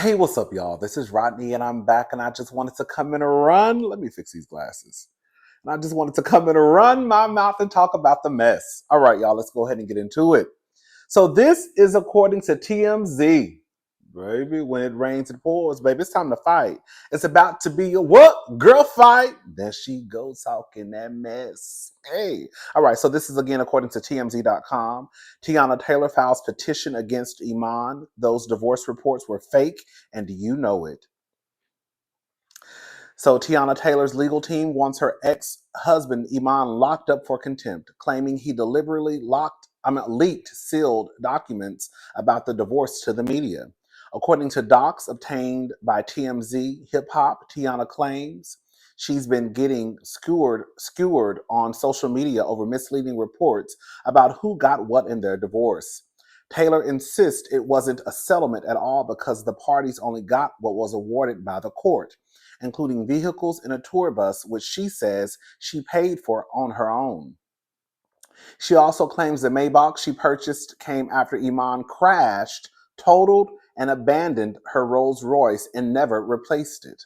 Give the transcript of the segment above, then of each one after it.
Hey, what's up, y'all? This is Rodney, and I'm back, and I just wanted to come in and run. Let me fix these glasses. And I just wanted to come in and run my mouth and talk about the mess. All right, y'all, let's go ahead and get into it. So this is according to TMZ. Baby, when it rains, it pours. Baby, it's time to fight. It's about to be a what? Girl fight. There she goes talking that mess. Hey. All right, so this is again according to TMZ.com. Teyana Taylor files petition against Iman. Those divorce reports were fake, and you know it. So Teyana Taylor's legal team wants her ex-husband Iman locked up for contempt, claiming he deliberately leaked sealed documents about the divorce to the media. According to docs obtained by TMZ Hip Hop, Teyana claims she's been getting skewered on social media over misleading reports about who got what in their divorce. Taylor insists it wasn't a settlement at all because the parties only got what was awarded by the court, including vehicles and a tour bus, which she says she paid for on her own. She also claims the Maybach she purchased came after Iman crashed, totaled, and abandoned her Rolls Royce and never replaced it.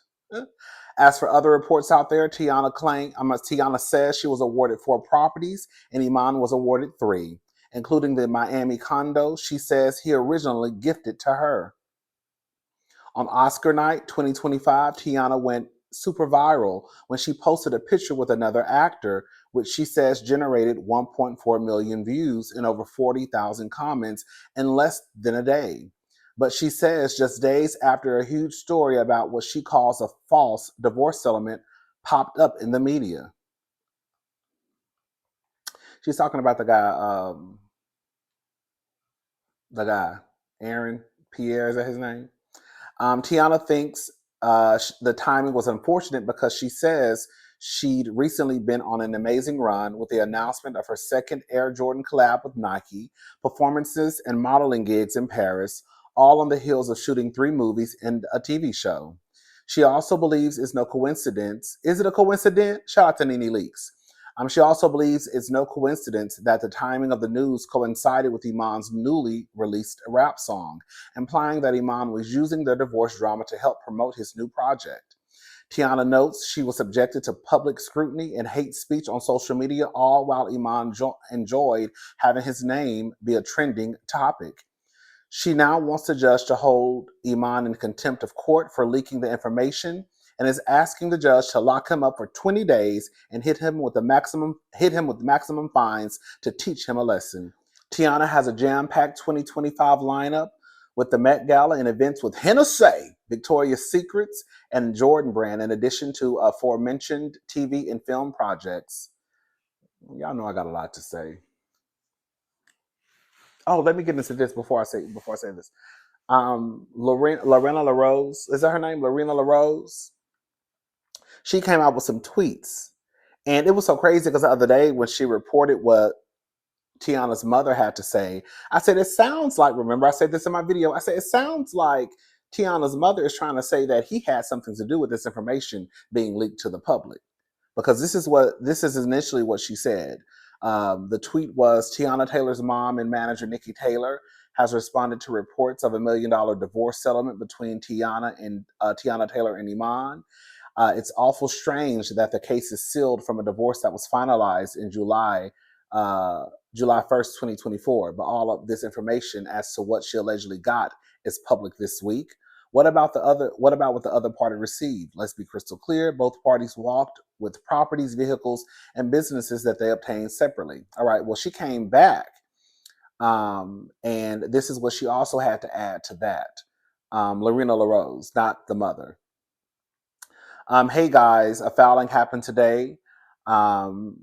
As for other reports out there, Teyana says she was awarded 4 properties and Iman was awarded 3, including the Miami condo she says he originally gifted to her. On Oscar night 2025, Teyana went super viral when she posted a picture with another actor, which she says generated 1.4 million views and over 40,000 comments in less than a day. But she says just days after a huge story about what she calls a false divorce settlement popped up in the media. She's talking about the guy, Aaron Pierre, is that his name? Teyana thinks the timing was unfortunate because she says she'd recently been on an amazing run with the announcement of her second Air Jordan collab with Nike, performances and modeling gigs in Paris, all on the heels of shooting 3 movies and a TV show. She also believes it's no coincidence. Is it a coincidence? Shout out to Nene Leakes. She also believes it's no coincidence that the timing of the news coincided with Iman's newly released rap song, implying that Iman was using their divorce drama to help promote his new project. Teyana notes she was subjected to public scrutiny and hate speech on social media, all while Iman enjoyed having his name be a trending topic. She now wants the judge to hold Iman in contempt of court for leaking the information and is asking the judge to lock him up for 20 days and hit him with maximum fines to teach him a lesson. Teyana has a jam-packed 2025 lineup with the Met Gala and events with Hennessy, Victoria's Secrets, and Jordan Brand, in addition to aforementioned TV and film projects. Y'all know I got a lot to say. Oh, let me get into this before I say this. Lorena LaRose, is that her name? Lorena LaRose. She came out with some tweets, and it was so crazy because the other day when she reported what Teyana's mother had to say, I said, it sounds like, remember I said this in my video, I said, it sounds like Teyana's mother is trying to say that he had something to do with this information being leaked to the public. Because this is initially what she said. The tweet was, Teyana Taylor's mom and manager Nikki Taylor has responded to reports of $1 million divorce settlement between Teyana Taylor and Iman. It's awful strange that the case is sealed from a divorce that was finalized in July 1st, 2024. But all of this information as to what she allegedly got is public this week. What about what the other party received? Let's be crystal clear. Both parties walked with properties, vehicles, and businesses that they obtained separately. All right, well, she came back. And this is what she also had to add to that. Lorena LaRose, not the mother. Hey guys, a filing happened today. Teyana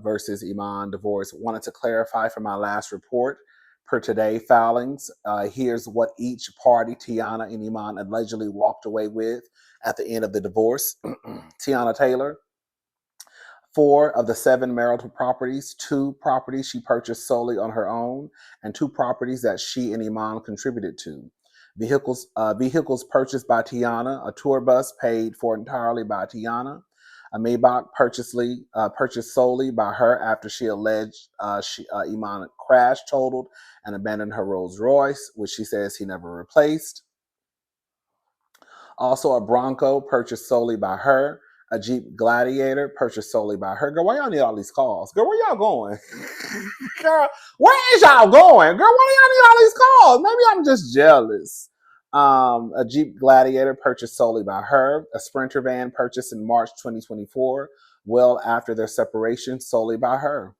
versus Iman divorce. Wanted to clarify from my last report. Per today filings, here's what each party, Teyana and Iman, allegedly walked away with at the end of the divorce. Teyana Taylor, 4 of the 7 marital properties, 2 properties she purchased solely on her own, and 2 properties that she and Iman contributed to. Vehicles purchased by Teyana, a tour bus paid for entirely by Teyana, a Maybach purchased solely by her after she alleged Iman crashed, totaled, and abandoned her Rolls Royce, which she says he never replaced. Also, a Bronco purchased solely by her. A Jeep Gladiator purchased solely by her. Girl, why y'all need all these calls? Girl, where y'all going? Girl, where is y'all going? Girl, why do y'all need all these calls? Maybe I'm just jealous. A Jeep Gladiator purchased solely by her. A Sprinter van purchased in March 2024, well after their separation, solely by her.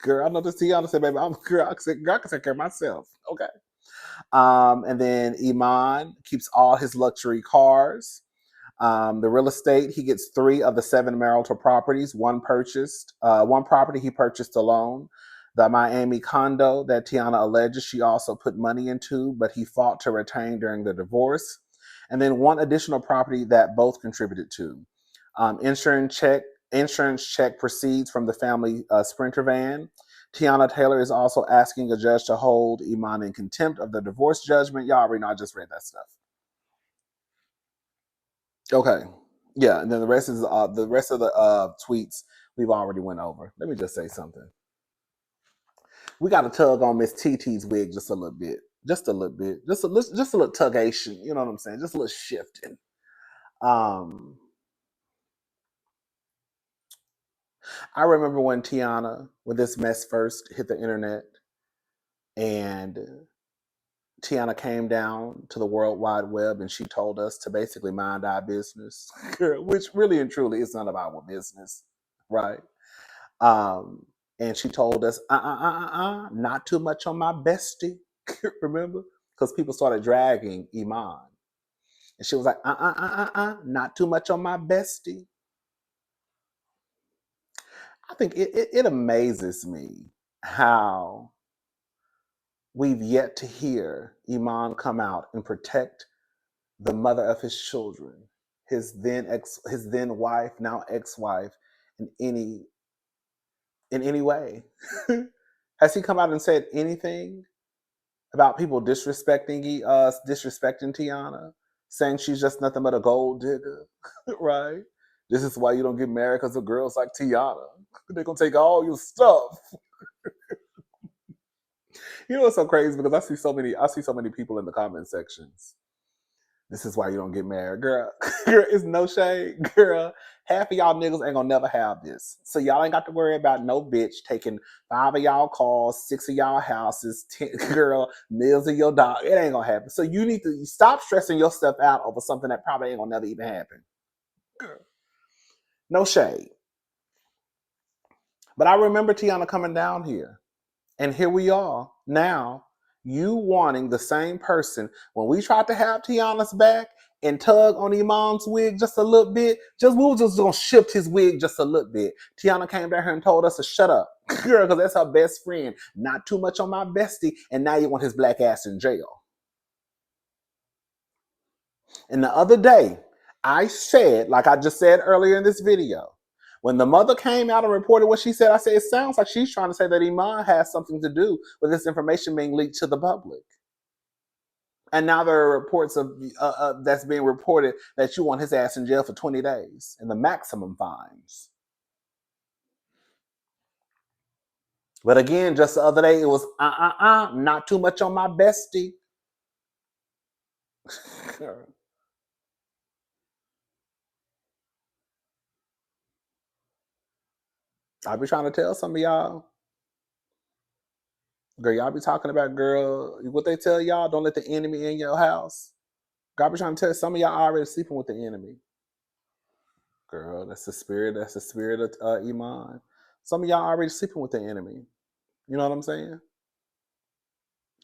Girl, I know this Teyana said, baby, girl, I can take care of myself. Okay. And then Iman keeps all his luxury cars. The real estate, he gets 3 of the 7 marital properties. One property he purchased alone. The Miami condo that Teyana alleges she also put money into, but he fought to retain during the divorce. And then 1 additional property that both contributed to. Insurance check proceeds from the family Sprinter van. Teyana Taylor is also asking a judge to hold Iman in contempt of the divorce judgment. Y'all already know I just read that stuff. Okay. Yeah, and then the rest of the tweets we've already went over. Let me just say something. We got to tug on Miss TT's wig just a little bit. Just a little bit. Just a little tugation. You know what I'm saying? Just a little shifting. I remember when this mess first hit the internet, and Teyana came down to the World Wide Web and she told us to basically mind our business, which really and truly is none of our business, right? And she told us, not too much on my bestie, remember? Because people started dragging Iman. And she was like, not too much on my bestie. I think it amazes me how we've yet to hear Iman come out and protect the mother of his children, his then wife, now ex-wife, in any way. Has he come out and said anything about people disrespecting Teyana, saying she's just nothing but a gold digger, right? This is why you don't get married, because of girls like Teyana. They're gonna take all your stuff. You know what's so crazy? Because I see so many people in the comment sections. This is why you don't get married. Girl, it's no shade. Girl, half of y'all niggas ain't gonna never have this. So y'all ain't got to worry about no bitch taking 5 of y'all calls, 6 of y'all houses, 10, girl, meals of your dog. It ain't gonna happen. So you need to stop stressing yourself out over something that probably ain't gonna never even happen. Girl. No shade. But I remember Teyana coming down here. And here we are now, you wanting the same person. When we tried to have Teyana's back and tug on Iman's wig just a little bit, we were just gonna shift his wig just a little bit. Teyana came down here and told us to shut up, girl, because that's her best friend. Not too much on my bestie, and now you want his black ass in jail. And the other day, I said, like I just said earlier in this video, when the mother came out and reported what she said, I said, it sounds like she's trying to say that Iman has something to do with this information being leaked to the public. And now there are reports of that's being reported that you want his ass in jail for 20 days and the maximum fines. But again, just the other day, it was not too much on my bestie. I be trying to tell some of y'all. Girl, y'all be talking about, girl, what they tell y'all, don't let the enemy in your house. Girl, I be trying to tell some of y'all already sleeping with the enemy. Girl, that's the spirit of Iman. Some of y'all already sleeping with the enemy. You know what I'm saying?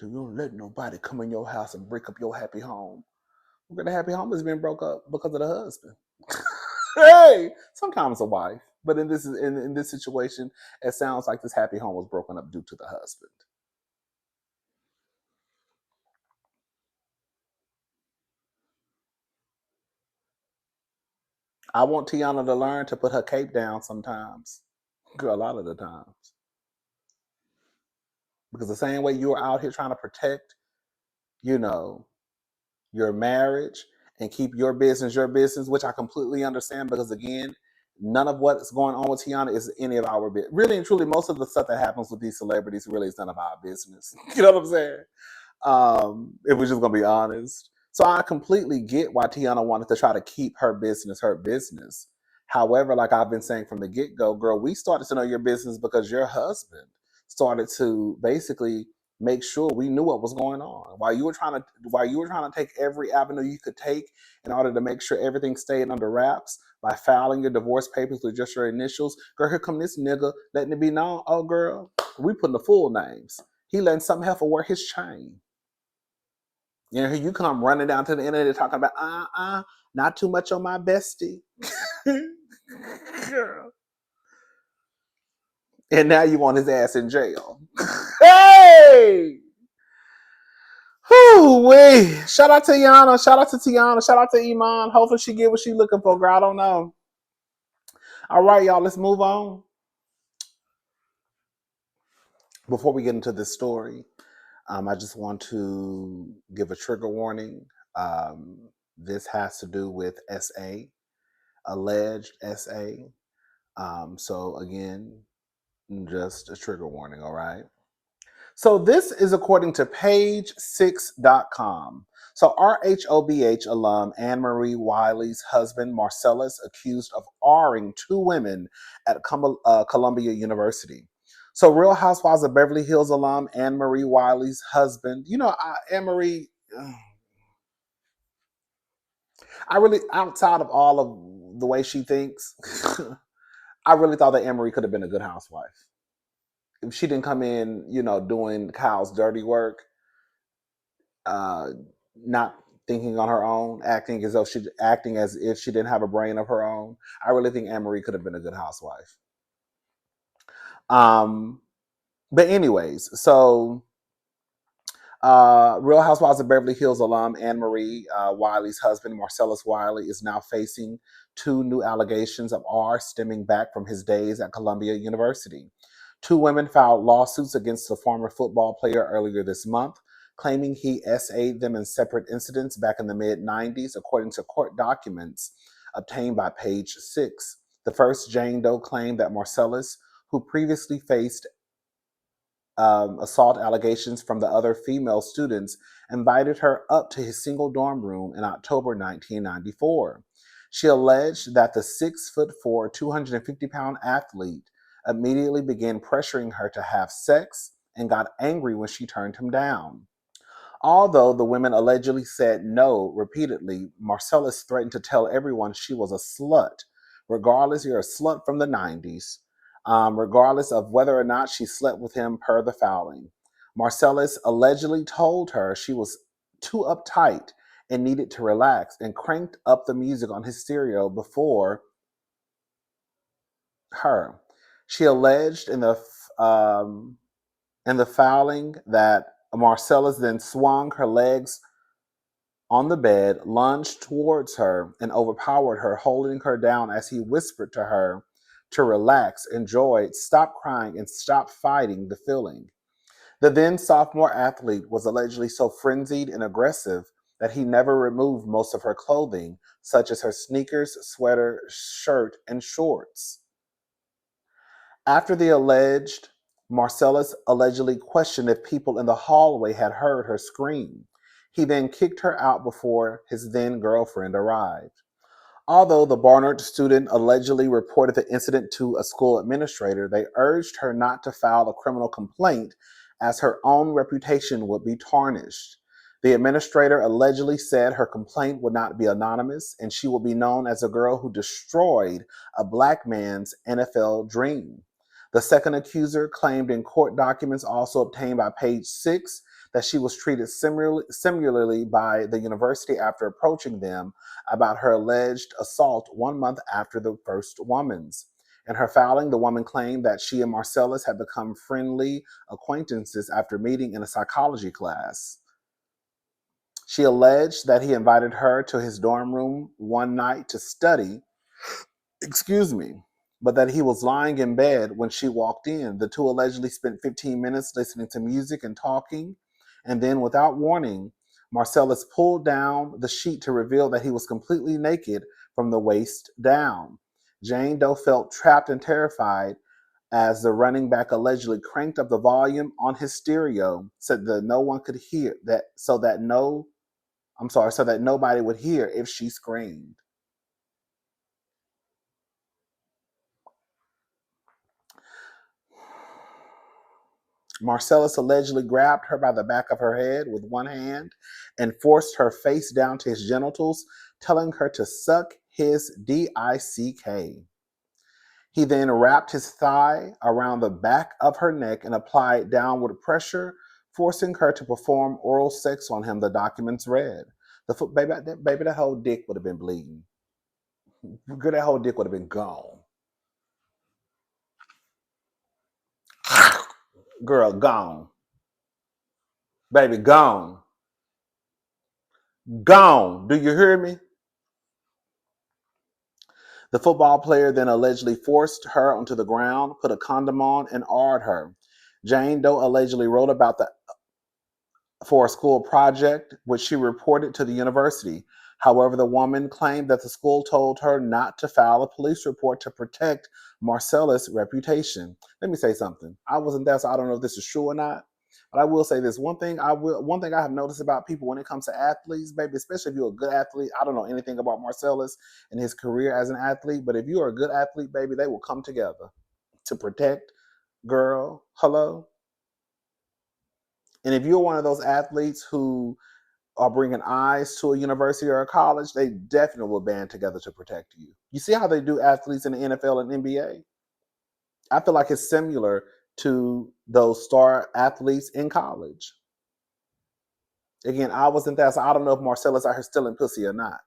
You don't let nobody come in your house and break up your happy home. The happy home is being broke up because of the husband. Hey, sometimes a wife. But in this situation, it sounds like this happy home was broken up due to the husband. I want Teyana to learn to put her cape down sometimes. Girl, a lot of the times. Because the same way you're out here trying to protect, your marriage and keep your business, which I completely understand, because again, none of what's going on with Teyana is any of our business. Really and truly, most of the stuff that happens with these celebrities really is none of our business. You know what I'm saying? If we're just gonna be honest. So I completely get why Teyana wanted to try to keep her business her business. However, like I've been saying from the get go, girl, we started to know your business because your husband started to basically make sure we knew what was going on. While you were trying to take every avenue you could take in order to make sure everything stayed under wraps by filing your divorce papers with just your initials. Girl, here come this nigga letting it be known. Oh, girl, we putting the full names. He letting some heifer wear his chain. You know, here you come running down to the internet talking about, not too much on my bestie. Girl. And now you want his ass in jail. Hey! Whoo-wee. Shout out to Yana. Shout out to Teyana. Shout out to Iman. Hopefully she get what she looking for, girl. I don't know. All right, y'all, let's move on. Before we get into this story, I just want to give a trigger warning. This has to do with SA, alleged SA. So again, just a trigger warning, all right? So this is according to page6.com. So RHOBH alum Anne Marie Wiley's husband, Marcellus, accused of R-ing two women at Columbia University. So Real Housewives of Beverly Hills alum Anne Marie Wiley's husband, Anne Marie, I really, outside of all of the way she thinks, I really thought that Anne Marie could have been a good housewife. If she didn't come in, doing Kyle's dirty work, uh, not thinking on her own, acting as if she didn't have a brain of her own. I really think Anne Marie could have been a good housewife. But anyways, so Real Housewives of Beverly Hills alum Anne Marie Wiley's husband, Marcellus Wiley, is now facing two new allegations of R stemming back from his days at Columbia University. Two women filed lawsuits against the former football player earlier this month, claiming he SA'd them in separate incidents back in the mid-90s, according to court documents obtained by Page 6. The first, Jane Doe, claimed that Marcellus, who previously faced assault allegations from the other female students, invited her up to his single dorm room in October 1994. She alleged that the 6'4", 250-pound athlete immediately began pressuring her to have sex and got angry when she turned him down. Although the women allegedly said no repeatedly, Marcellus threatened to tell everyone she was a slut. Regardless, you're a slut from the 90s. Regardless of whether or not she slept with him per the filing. Marcellus allegedly told her she was too uptight and needed to relax and cranked up the music on his stereo before her. She alleged in the filing that Marcellus then swung her legs on the bed, lunged towards her, and overpowered her, holding her down as he whispered to her to relax, enjoy, stop crying, and stop fighting the feeling. The then sophomore athlete was allegedly so frenzied and aggressive that he never removed most of her clothing, such as her sneakers, sweater, shirt, and shorts. After the alleged, Marcellus allegedly questioned if people in the hallway had heard her scream. He then kicked her out before his then girlfriend arrived. Although the Barnard student allegedly reported the incident to a school administrator, they urged her not to file a criminal complaint as her own reputation would be tarnished. The administrator allegedly said her complaint would not be anonymous and she would be known as a girl who destroyed a black man's NFL dream. The second accuser claimed in court documents also obtained by Page 6 that she was treated similarly by the university after approaching them about her alleged assault 1 month after the first woman's. In her filing, the woman claimed that she and Marcellus had become friendly acquaintances after meeting in a psychology class. She alleged that he invited her to his dorm room one night to study, but that he was lying in bed when she walked in. The two allegedly spent 15 minutes listening to music and talking, and then without warning, Marcellus pulled down the sheet to reveal that he was completely naked from the waist down. Jane Doe felt trapped and terrified as the running back allegedly cranked up the volume on his stereo so that no one could hear that I'm sorry, so that nobody would hear if she screamed. Marcellus allegedly grabbed her by the back of her head with one hand and forced her face down to his genitals, telling her to suck his dick. He then wrapped his thigh around the back of her neck and applied downward pressure, forcing her to perform oral sex on him, the documents read. Baby, that whole dick would have been bleeding. Girl, that whole dick would have been gone. Girl, gone. Baby, gone. Gone. Do you hear me? The football player then allegedly forced her onto the ground, put a condom on, and awed her. Jane Doe allegedly wrote about the for a school project, which she reported to the university. However, the woman claimed that the school told her not to file a police report to protect Marcellus' reputation. Let me say something. I wasn't there, so I don't know if this is true or not. But I will say this one thing. One thing I have noticed about people when it comes to athletes, baby, especially if you're a good athlete. I don't know anything about Marcellus and his career as an athlete, but if you are a good athlete, baby, they will come together to protect. Girl, hello. And if you're one of those athletes who are bringing eyes to a university or a college, they definitely will band together to protect you. You see how they do athletes in the NFL and NBA? I feel like it's similar to those star athletes in college. Again, I wasn't there, so I don't know if Marcellus out here stealing pussy or not.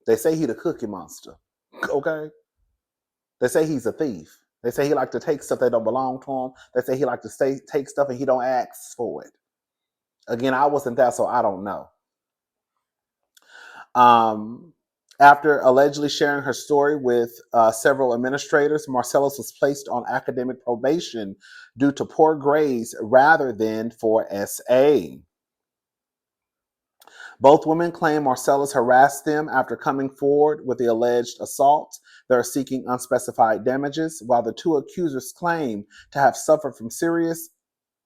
They say he the cookie monster. Okay? They say he's a thief. They say he like to take stuff that don't belong to him. They say he like to take stuff and he don't ask for it. Again, I wasn't there, so I don't know. After allegedly sharing her story with several administrators, Marcellus was placed on academic probation due to poor grades rather than for SA. Both women claim Marcellus harassed them after coming forward with the alleged assault. They are seeking unspecified damages, while the two accusers claim to have suffered from serious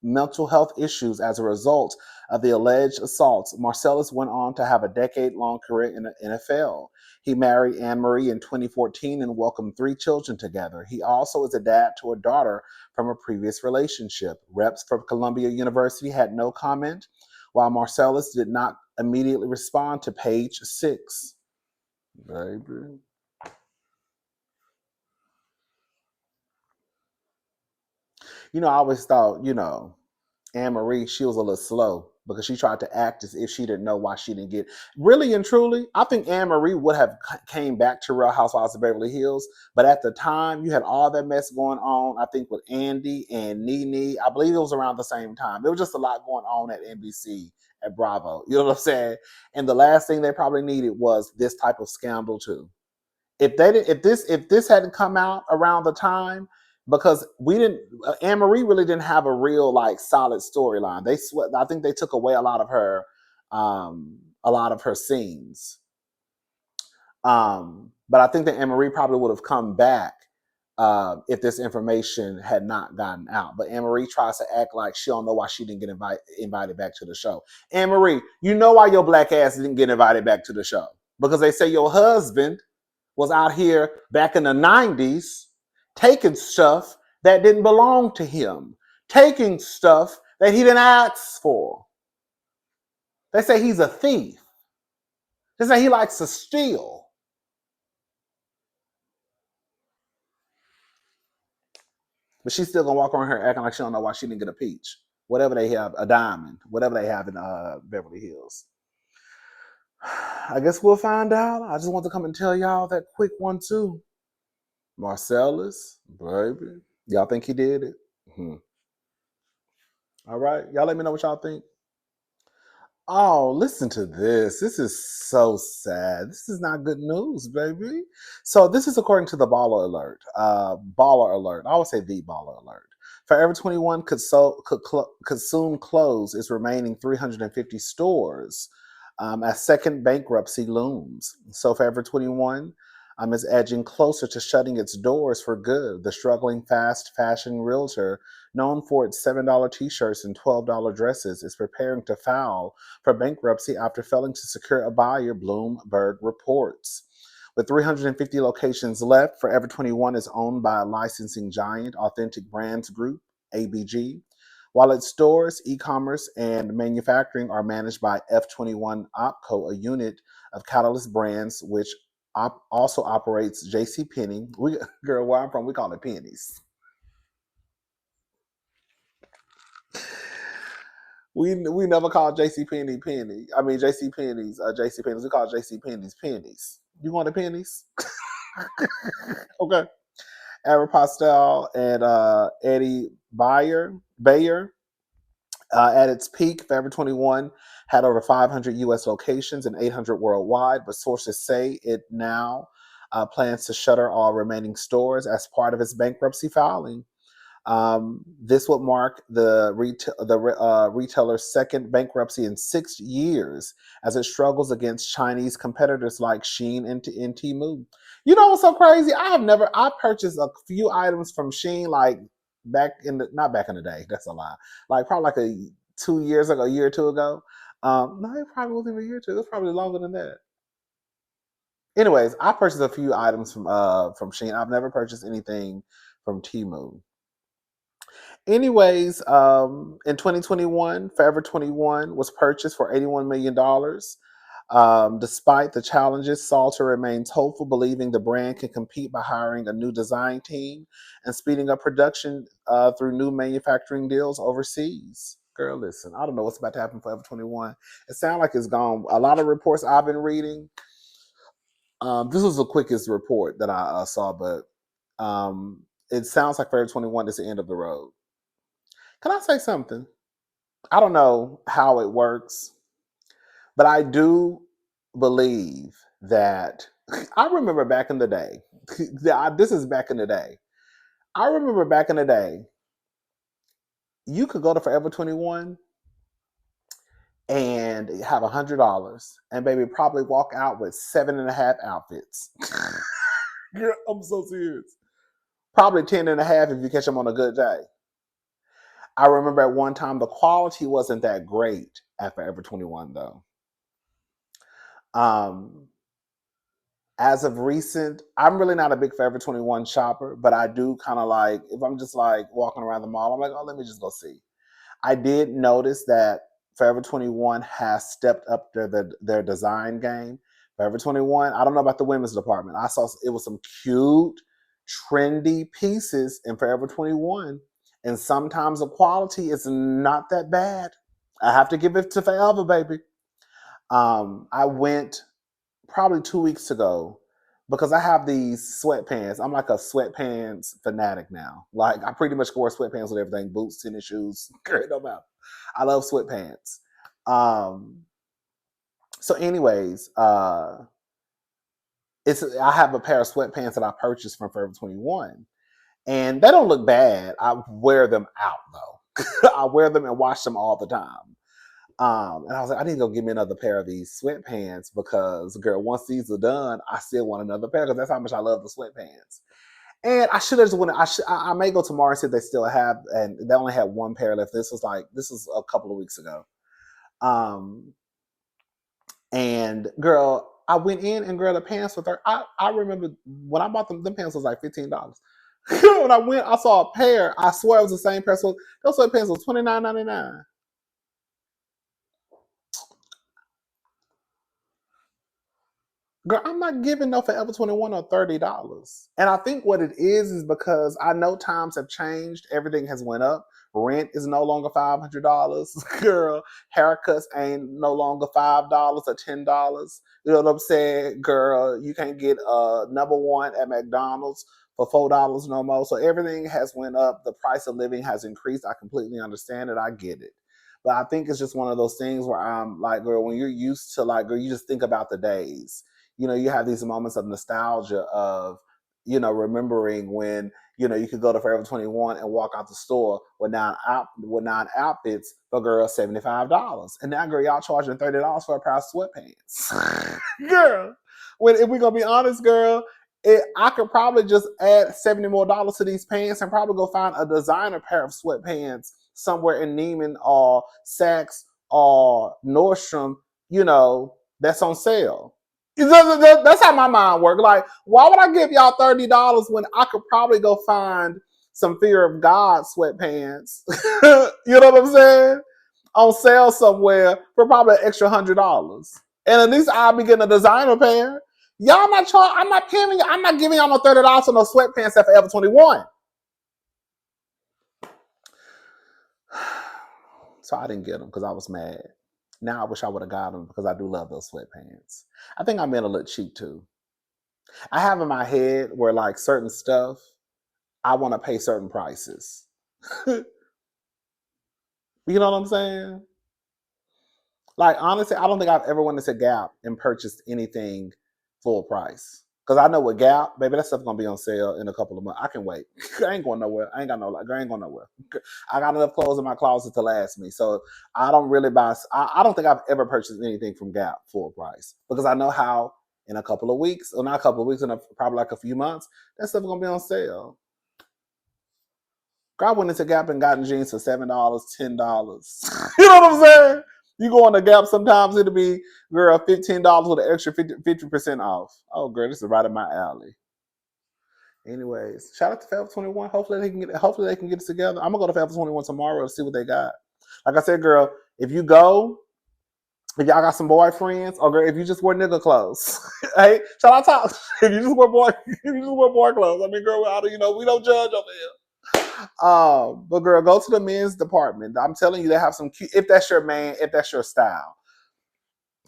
mental health issues as a result of the alleged assaults. Marcellus went on to have a decade-long career in the NFL. He married Anne Marie in 2014 and welcomed 3 children together. He also is a dad to a daughter from a previous relationship. Reps from Columbia University had no comment, while Marcellus did not immediately respond to page 6. Baby. I always thought, Anne Marie, she was a little slow because she tried to act as if she didn't know why she didn't get. Really and truly, I think Anne Marie would have came back to Real Housewives of Beverly Hills, but at the time, you had all that mess going on. I think with Andy and Nene, I believe it was around the same time. There was just a lot going on at NBC, at Bravo. You know what I'm saying? And the last thing they probably needed was this type of scandal too. If this hadn't come out around the time, because we didn't, Anne Marie really didn't have a real solid storyline. I think they took away a lot of her scenes. But I think that Anne Marie probably would have come back if this information had not gotten out. But Anne Marie tries to act like she don't know why she didn't get invited back to the show. Anne Marie, you know why your black ass didn't get invited back to the show? Because they say your husband was out here back in the 90s taking stuff that didn't belong to him, taking stuff that he didn't ask for. They say he's a thief. They say he likes to steal. But she's still gonna walk around here acting like she don't know why she didn't get a peach. Whatever they have, a diamond, whatever they have in Beverly Hills. I guess we'll find out. I just want to come and tell y'all that quick one too. Marcellus, baby. Y'all think he did it? All right. Y'all let me know what y'all think. Oh, listen to this. This is so sad. This is not good news, baby. So this is according to the Baller Alert. Baller Alert. I always say the Baller Alert. Forever 21 could soon close its remaining 350 stores as second bankruptcy looms. So Forever 21 is edging closer to shutting its doors for good. The struggling fast fashion realtor, known for its $7 t-shirts and $12 dresses, is preparing to file for bankruptcy after failing to secure a buyer, Bloomberg reports. With 350 locations left, Forever 21 is owned by a licensing giant, Authentic Brands Group, ABG, while its stores, e-commerce, and manufacturing are managed by F21 OpCo, a unit of Catalyst Brands, which also operates JCPenney. Girl, where I'm from, we call it pennies. We never call JCPenney penny. I mean JCPenney's JCPenney's. We call JCPenney's pennies. You want the pennies? Okay. Aeropostale and Eddie Bayer. At its peak, Forever 21 had over 500 U.S. locations and 800 worldwide, but sources say it now plans to shutter all remaining stores as part of its bankruptcy filing. This would mark the retailer's second bankruptcy in 6 years as it struggles against Chinese competitors like Shein and Temu. You know what's so crazy? I purchased a few items from Shein like not back in the day, that's a lie. Like probably like a 2 years ago, a year or two ago. No, it probably wasn't even a year or two. It was probably longer than that. Anyways, I purchased a few items from Shein. I've never purchased anything from Temu. Anyways, in 2021, Forever 21 was purchased for $81 million. Despite the challenges, Salter remains hopeful, believing the brand can compete by hiring a new design team and speeding up production through new manufacturing deals overseas. Girl, listen, I don't know what's about to happen for Forever 21. It sounds like it's gone. A lot of reports I've been reading, this was the quickest report that I saw, but it sounds like Forever 21 is the end of the road. Can I say something? I don't know how it works, but I do believe that I remember back in the day. This is back in the day. I remember back in the day, you could go to Forever 21 and have $100 and baby probably walk out with 7.5 outfits. Girl, I'm so serious. Probably 10.5 if you catch them on a good day. I remember at one time the quality wasn't that great at Forever 21 though. As of recent, I'm really not a big Forever 21 shopper, but I do kind of like, if I'm just like walking around the mall, I'm like, oh, let me just go see. I did notice that Forever 21 has stepped up their design game. Forever 21, I don't know about the women's department. I saw it was some cute, trendy pieces in Forever 21. And sometimes the quality is not that bad. I have to give it to Forever, baby. I went probably 2 weeks ago because I have these sweatpants. I'm like a sweatpants fanatic now. Like I pretty much wear sweatpants with everything, boots, tennis shoes. It don't matter. I love sweatpants. So anyways, I have a pair of sweatpants that I purchased from Forever 21. And they don't look bad. I wear them out though. I wear them and wash them all the time. And I was like, I need to go get me another pair of these sweatpants because, girl, once these are done, I still want another pair because that's how much I love the sweatpants. And I should have just went. I may go tomorrow and see if they still have, and they only had one pair left. This was a couple of weeks ago. And girl, I went in and girl, the pants were I remember when I bought them pants was like $15. When I went, I saw a pair. I swear it was the same pair. So those sweatpants was $29.99. Girl, I'm not giving no Forever 21 or $30. And I think what it is because I know times have changed. Everything has went up. Rent is no longer $500. Girl, haircuts ain't no longer $5 or $10. You know what I'm saying? Girl, you can't get number one at McDonald's for $4 no more. So everything has went up. The price of living has increased. I completely understand it. I get it. But I think it's just one of those things where I'm like, girl, when you're used to like, girl, you just think about the days. You know, you have these moments of nostalgia of, you know, remembering when, you know, you could go to Forever 21 and walk out the store with nine outfits for girl $75. And now, girl, y'all charging $30 for a pair of sweatpants. Girl, if we're gonna be honest, girl, I could probably just add $70 more to these pants and probably go find a designer pair of sweatpants somewhere in Neiman or Saks or Nordstrom, that's on sale. That's how my mind works. Like, why would I give y'all $30 when I could probably go find some Fear of God sweatpants? You know what I'm saying? On sale somewhere for probably an extra $100. And at least I'll be getting a designer pair. Y'all not I'm not giving y'all no $30 for no sweatpants at Forever 21. So I didn't get them because I was mad. Now I wish I would have got them because I do love those sweatpants. I think I'm in a little cheap too. I have in my head where like certain stuff, I want to pay certain prices. You know what I'm saying? Like, honestly, I don't think I've ever went to Gap and purchased anything full price. Because I know with Gap, baby, that stuff's going to be on sale in a couple of months. I can wait. I ain't going nowhere. I ain't going nowhere. I got enough clothes in my closet to last me. So I don't really buy, I don't think I've ever purchased anything from Gap full price. Because I know how in a couple of weeks, or not a couple of weeks, probably like a few months, that stuff's going to be on sale. Girl, I went into Gap and gotten jeans for $7, $10. You know what I'm saying? You go on the Gap, sometimes it'll be, girl, $15 with an extra 50% off. Oh, girl, this is right in my alley. Anyways, shout out to Forever 21. Hopefully they can get it together. I'm gonna go to Forever 21 tomorrow to see what they got. Like I said, girl, if y'all got some boyfriends, or girl, if you just wear nigga clothes, hey, shout out to if you just wear boy clothes. I mean, girl, we don't judge over here. But girl, go to the men's department. I'm telling you, they have some cute. If that's your man, if that's your style,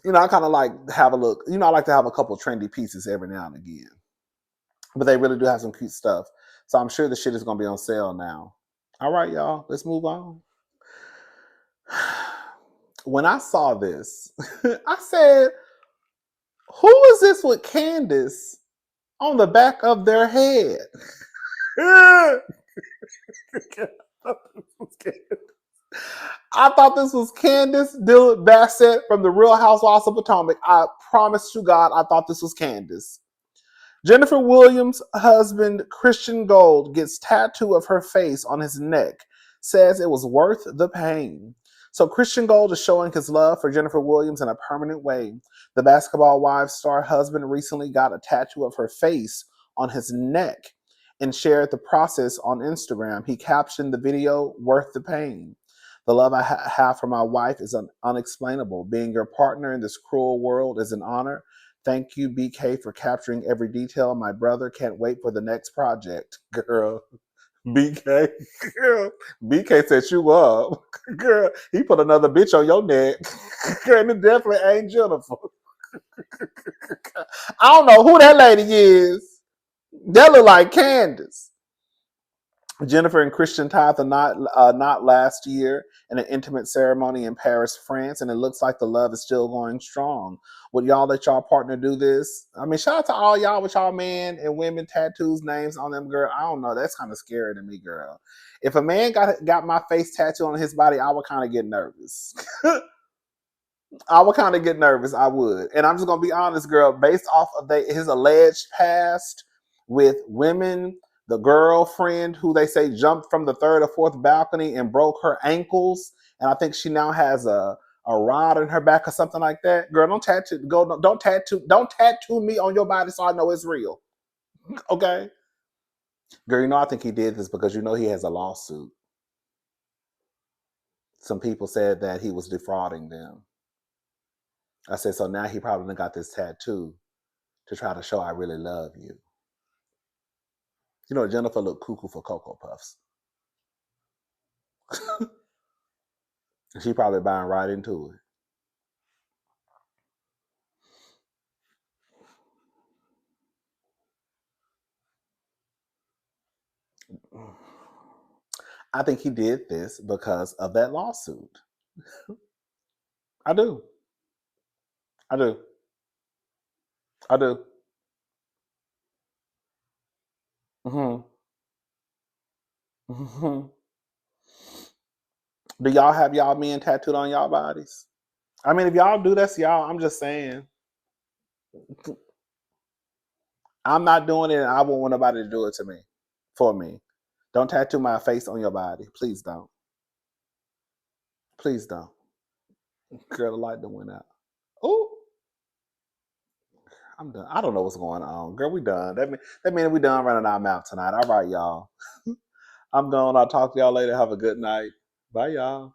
I kind of like have a look. I like to have a couple trendy pieces every now and again. But they really do have some cute stuff. So I'm sure the shit is gonna be on sale now. All right, y'all, let's move on. When I saw this, I said, "Who is this with Candace on the back of their head?" I thought this was Candace Dillard Bassett from the Real Housewives of Potomac. I promise to God, I thought this was Candace. Jennifer Williams' husband, Christian Gold, gets tattoo of her face on his neck, says it was worth the pain. So Christian Gold is showing his love for Jennifer Williams in a permanent way. The Basketball Wives star husband recently got a tattoo of her face on his neck and shared the process on Instagram. He captioned the video, "Worth the pain. The love I have for my wife is unexplainable. Being your partner in this cruel world is an honor. Thank you, BK, for capturing every detail. My brother can't wait for the next project." Girl, BK. Girl, BK set you up. Girl, he put another bitch on your neck. Girl, and it definitely ain't Jennifer. I don't know who that lady is. That look like Candace. Jennifer and Christian tied the knot last year in an intimate ceremony in Paris, France, and it looks like the love is still going strong. Would y'all let y'all partner do this? I mean, shout out to all y'all with y'all men and women tattoos names on them, girl. I don't know. That's kind of scary to me, girl. If a man got my face tattooed on his body, I would kind of get nervous. I would kind of get nervous. I would. And I'm just going to be honest, girl, based off of his alleged past with women, the girlfriend who they say jumped from the third or fourth balcony and broke her ankles. And I think she now has a rod in her back or something like that. Girl, don't tattoo me on your body so I know it's real. Okay? Girl, I think he did this because he has a lawsuit. Some people said that he was defrauding them. I said, so now he probably got this tattoo to try to show I really love you. Jennifer looked cuckoo for Cocoa Puffs. She probably buying right into it. I think he did this because of that lawsuit. I do. I do. I do. Mm-hmm. Mm-hmm. Do y'all have y'all men tattooed on y'all bodies? I mean, if y'all do, that's y'all. I'm just saying. I'm not doing it, and I won't want nobody to do it to me, for me. Don't tattoo my face on your body. Please don't. Please don't. Girl, the light done went out. Oh, I'm done. I don't know what's going on. Girl, we done. That means we done running our mouth tonight. All right, y'all. I'm gone. I'll talk to y'all later. Have a good night. Bye, y'all.